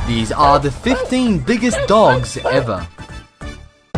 These are the 15 biggest dogs ever.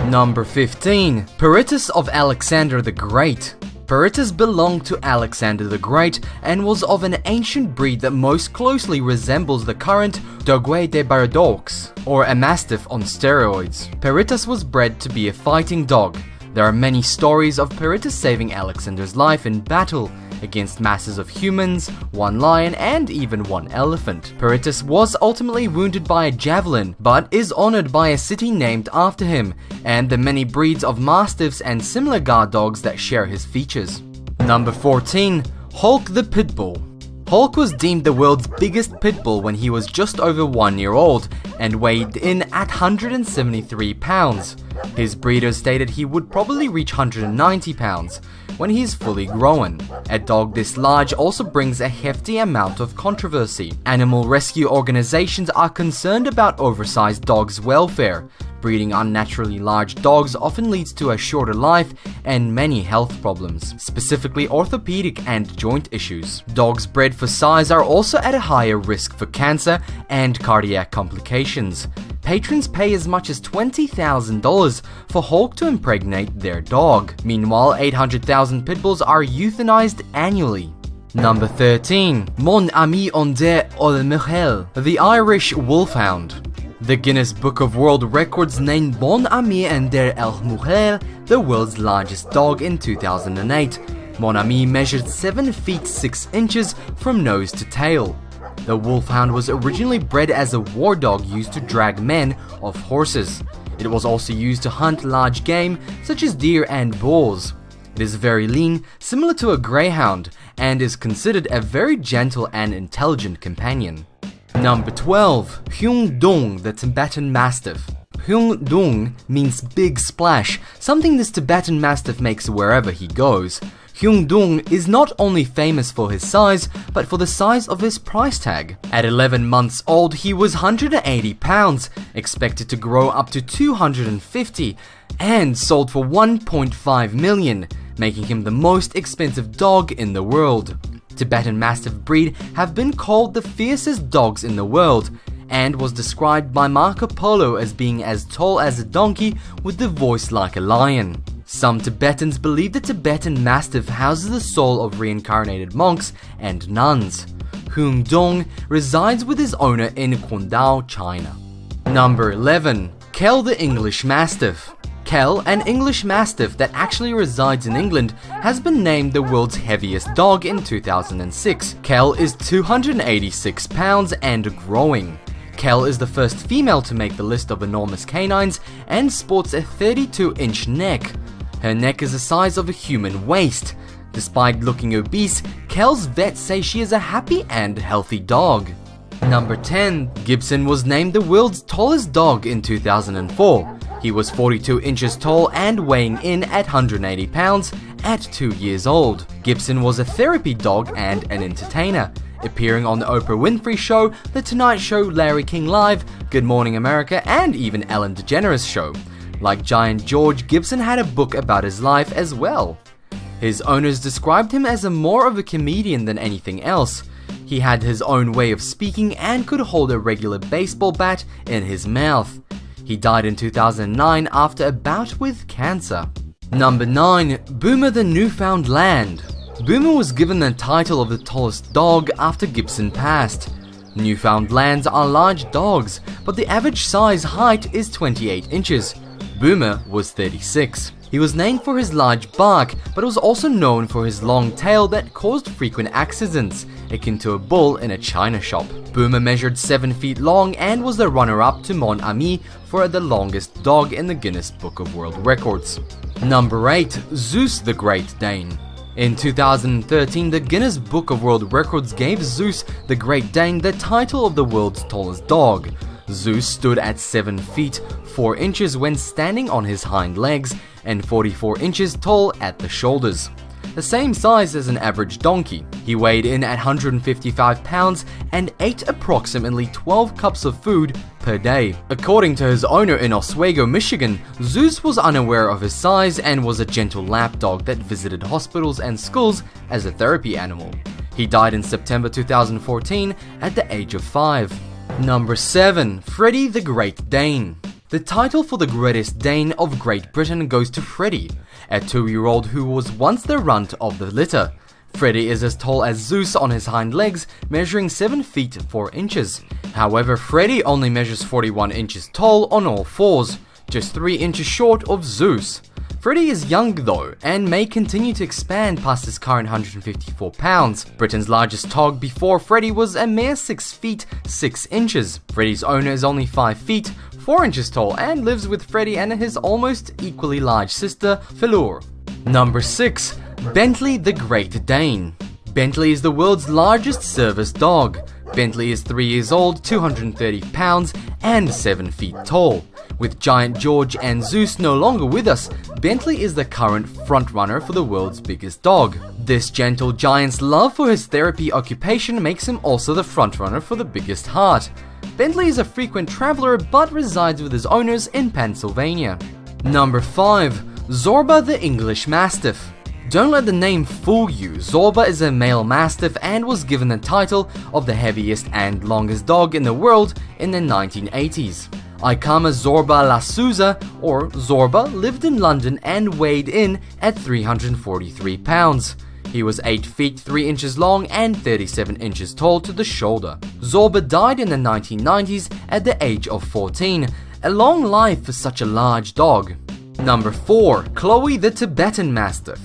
Number 15. Peritas of Alexander the Great. Peritas belonged to Alexander the Great and was of an ancient breed that most closely resembles the current Dogue de Baradox, or a Mastiff on steroids. Peritas was bred to be a fighting dog. There are many stories of Peritas saving Alexander's life in battle against masses of humans, one lion, and even one elephant. Peritas was ultimately wounded by a javelin, but is honored by a city named after him, and the many breeds of mastiffs and similar guard dogs that share his features. Number 14. Hulk the Pitbull. Hulk was deemed the world's biggest pit bull when he was just over 1 year old and weighed in at 173 pounds. His breeders stated he would probably reach 190 pounds when he is fully grown. A dog this large also brings a hefty amount of controversy. Animal rescue organizations are concerned about oversized dogs' welfare. Breeding unnaturally large dogs often leads to a shorter life and many health problems, specifically orthopedic and joint issues. Dogs bred for size are also at a higher risk for cancer and cardiac complications. Patrons pay as much as $20,000 for Hulk to impregnate their dog. Meanwhile, 800,000 pit bulls are euthanized annually. Number 13. Mon Ami Onder Olmechel, the Irish Wolfhound. The Guinness Book of World Records named Mon Ami Onder Olmechel the world's largest dog in 2008. Mon Ami measured 7 feet 6 inches from nose to tail. The Wolfhound was originally bred as a war dog used to drag men off horses. It was also used to hunt large game such as deer and boars. It is very lean, similar to a greyhound, and is considered a very gentle and intelligent companion. Number 12. Huong Dong, the Tibetan Mastiff. Huong Dong means big splash, something this Tibetan Mastiff makes wherever he goes. Huong Dong is not only famous for his size, but for the size of his price tag. At 11 months old, he was 180 pounds, expected to grow up to 250, and sold for 1.5 million, making him the most expensive dog in the world. Tibetan Mastiff breed have been called the fiercest dogs in the world, and was described by Marco Polo as being as tall as a donkey with the voice like a lion. Some Tibetans believe the Tibetan Mastiff houses the soul of reincarnated monks and nuns. Huong Dong resides with his owner in Qingdao, China. Number 11. Kel the English Mastiff. Kel, an English Mastiff that actually resides in England, has been named the world's heaviest dog in 2006. Kel is 286 pounds and growing. Kel is the first female to make the list of enormous canines and sports a 32-inch neck. Her neck is the size of a human waist. Despite looking obese, Kel's vets say she is a happy and healthy dog. Number 10. Gibson was named the world's tallest dog in 2004. He was 42 inches tall and weighing in at 180 pounds at 2 years old. Gibson was a therapy dog and an entertainer, appearing on the Oprah Winfrey Show, The Tonight Show, Larry King Live, Good Morning America, and even Ellen DeGeneres Show. Like Giant George, Gibson had a book about his life as well. His owners described him as more of a comedian than anything else. He had his own way of speaking and could hold a regular baseball bat in his mouth. He died in 2009 after a bout with cancer. Number 9. Boomer the Newfoundland. Boomer was given the title of the tallest dog after Gibson passed. Newfoundlands are large dogs, but the average size height is 28 inches. Boomer was 36. He was named for his large bark, but was also known for his long tail that caused frequent accidents, akin to a bull in a china shop. Boomer measured 7 feet long and was the runner-up to Mon Ami for the longest dog in the Guinness Book of World Records. Number 8. Zeus the Great Dane. In 2013, the Guinness Book of World Records gave Zeus the Great Dane the title of the world's tallest dog. Zeus stood at 7 feet 4 inches when standing on his hind legs and 44 inches tall at the shoulders, the same size as an average donkey. He weighed in at 155 pounds and ate approximately 12 cups of food per day. According to his owner in Oswego, Michigan, Zeus was unaware of his size and was a gentle lap dog that visited hospitals and schools as a therapy animal. He died in September 2014 at the age of 5. Number 7. Freddie the Great Dane. The title for the greatest Dane of Great Britain goes to Freddie, a 2-year-old who was once the runt of the litter. Freddie is as tall as Zeus on his hind legs, measuring 7 feet 4 inches. However, Freddie only measures 41 inches tall on all fours, just 3 inches short of Zeus. Freddie is young though, and may continue to expand past his current 154 pounds. Britain's largest dog before Freddie was a mere 6 feet 6 inches. Freddie's owner is only 5 feet 4 inches tall and lives with Freddie and his almost equally large sister, Fleur. Number 6. Bentley the Great Dane. Bentley is the world's largest service dog. Bentley is 3 years old, 230 pounds, and 7 feet tall. With Giant George and Zeus no longer with us, Bentley is the current frontrunner for the world's biggest dog. This gentle giant's love for his therapy occupation makes him also the frontrunner for the biggest heart. Bentley is a frequent traveler but resides with his owners in Pennsylvania. Number 5. Zorba the English Mastiff. Don't let the name fool you. Zorba is a male mastiff and was given the title of the heaviest and longest dog in the world in the 1980s. Ikama Zorba La Souza, or Zorba, lived in London and weighed in at 343 pounds. He was 8 feet 3 inches long and 37 inches tall to the shoulder. Zorba died in the 1990s at the age of 14, a long life for such a large dog. Number 4. Chloe the Tibetan Mastiff.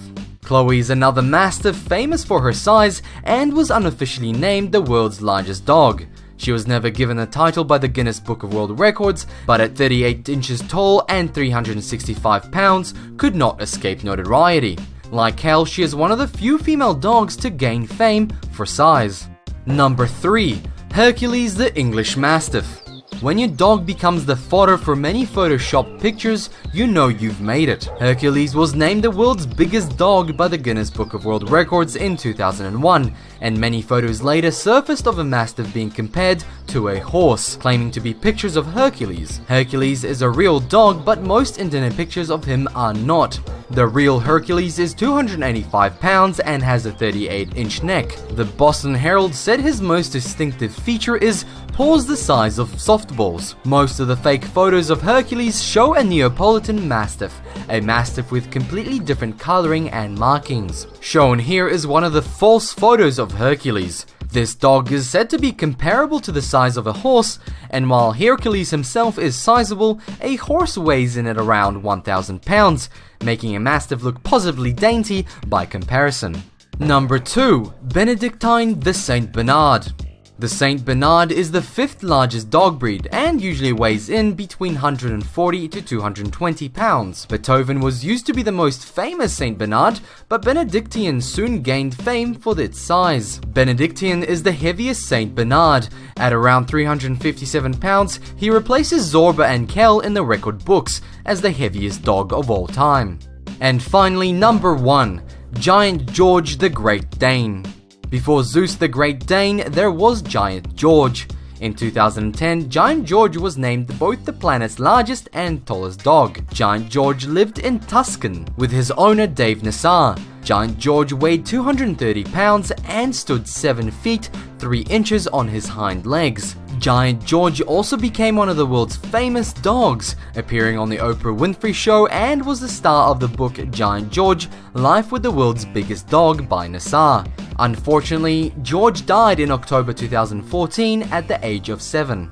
Chloe is another mastiff famous for her size and was unofficially named the world's largest dog. She was never given a title by the Guinness Book of World Records, but at 38 inches tall and 365 pounds could not escape notoriety. Like hell, she is one of the few female dogs to gain fame for size. Number 3. Hercules the English Mastiff. When your dog becomes the fodder for many Photoshop pictures, you know you've made it. Hercules was named the world's biggest dog by the Guinness Book of World Records in 2001, and many photos later surfaced of a mastiff being compared to a horse, claiming to be pictures of Hercules. Hercules is a real dog, but most internet pictures of him are not. The real Hercules is 285 pounds and has a 38-inch neck. The Boston Herald said his most distinctive feature is paws the size of softballs. Most of the fake photos of Hercules show a Neapolitan Mastiff, a mastiff with completely different coloring and markings. Shown here is one of the false photos of Hercules. This dog is said to be comparable to the size of a horse, and while Hercules himself is sizable, a horse weighs in at around 1,000 pounds, making a mastiff look positively dainty by comparison. Number 2. Benedictine the Saint Bernard. The Saint Bernard is the 5th largest dog breed and usually weighs in between 140 to 220 pounds. Beethoven was used to be the most famous Saint Bernard, but Benedictine soon gained fame for its size. Benedictine is the heaviest Saint Bernard. At around 357 pounds, he replaces Zorba and Kel in the record books as the heaviest dog of all time. And finally, number 1. Giant George the Great Dane. Before Zeus the Great Dane, there was Giant George. In 2010, Giant George was named both the planet's largest and tallest dog. Giant George lived in Tuscan with his owner Dave Nassar. Giant George weighed 230 pounds and stood 7 feet 3 inches on his hind legs. Giant George also became one of the world's famous dogs, appearing on the Oprah Winfrey Show, and was the star of the book Giant George: Life with the World's Biggest Dog by Nassar. Unfortunately, George died in October 2014 at the age of 7.